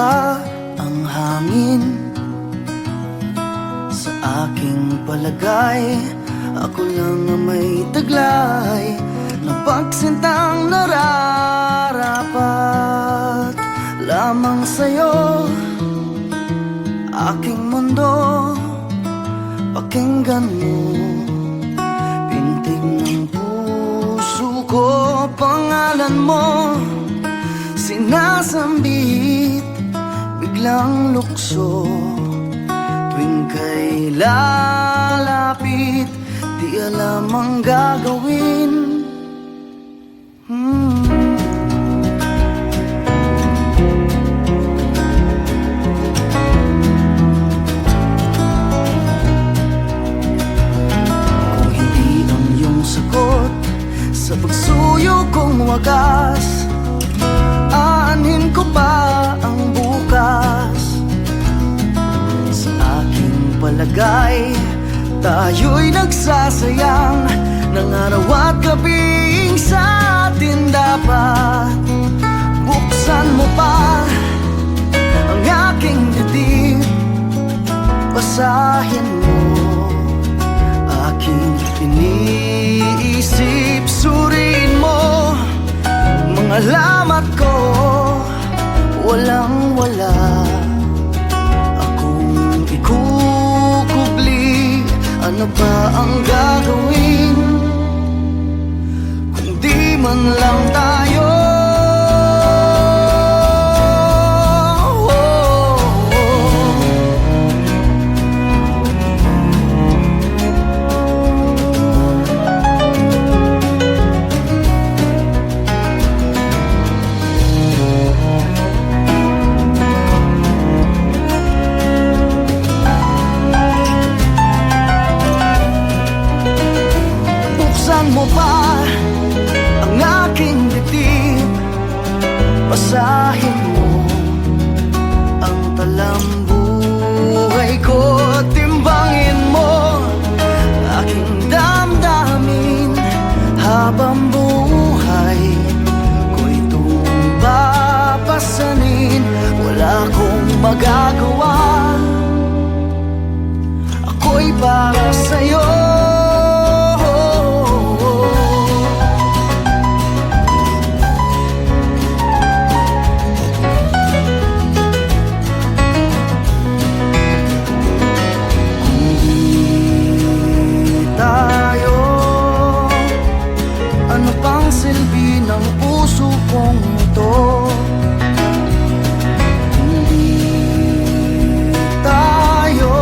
pa ang hangin. Sa aking palagay, ako lang ang may taglay ng pagsintang nararapat lamang sa'yo. Aking mundo, pakinggan mo. Pintig ng puso ko, pangalan mo sinasambit, biglang lukso. Tuwing kay lalapit, di alam ang gagawin. Kung hindi ang iyong sagot sa pagsuyo kong wagas, aanhin ko pa ang bukas. Sa aking palagay, tayo'y nagsasayang ng araw at gabing sa atin dapat. Buksan mo pa ang aking dibdib, basahin mo aking iniisip. Suriin mo mga lamat ko, walang wala akong ikukubli. Ano ba ang gagawin kung di man lang tayo? Mo pa ang aking dibdib, basahin mo ang talambuhay ko. Timbangin mo aking damdamin habang buhay ko itong papasanin. Wala akong magagawa, ako'y para sa'yo. Silbi ng puso kong ito, hindi tayo.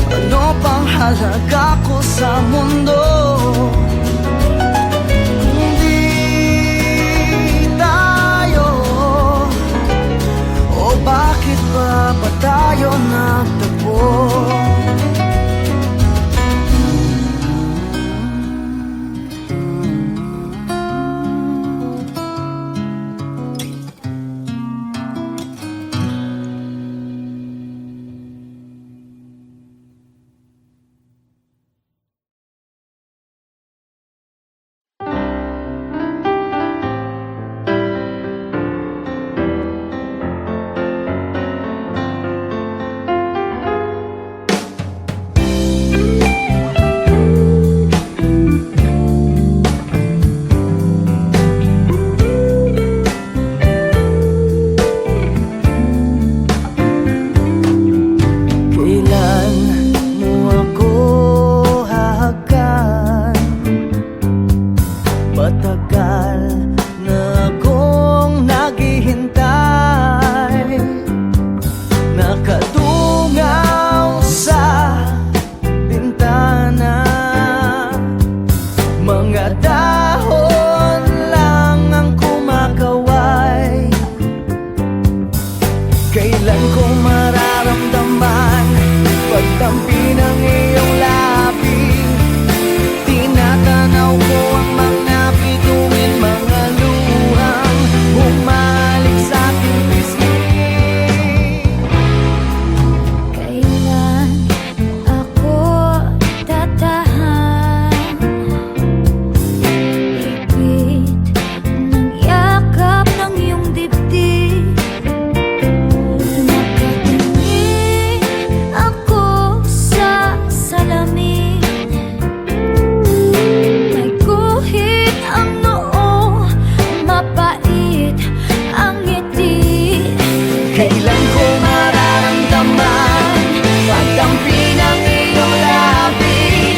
Ano pang halaga ko sa mundo? Hindi tayo. O bakit ba tayo nagtagpo? Kailan ko mararamdaman pagtampi ng iyong labi? Tinatanaw ko ang mga bituin, mga luhang bumalik sa aking pisngi. Kailan ako tatahan? Higpit ng yakap ng iyong dibdib, Kailan ko mararamdaman pagtampi ng iyong labi?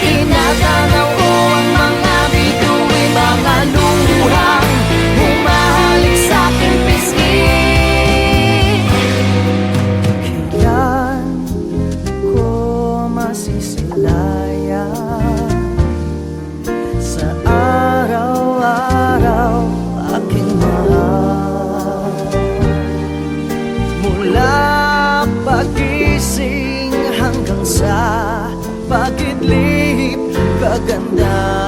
Tinatanaw ko ang mga bituin, mga luhang humahalik sa aking pisngi. Kailan ko masisilayan sa araw-araw aking mahal? Mula pagising hanggang sa pagidlip, kaganda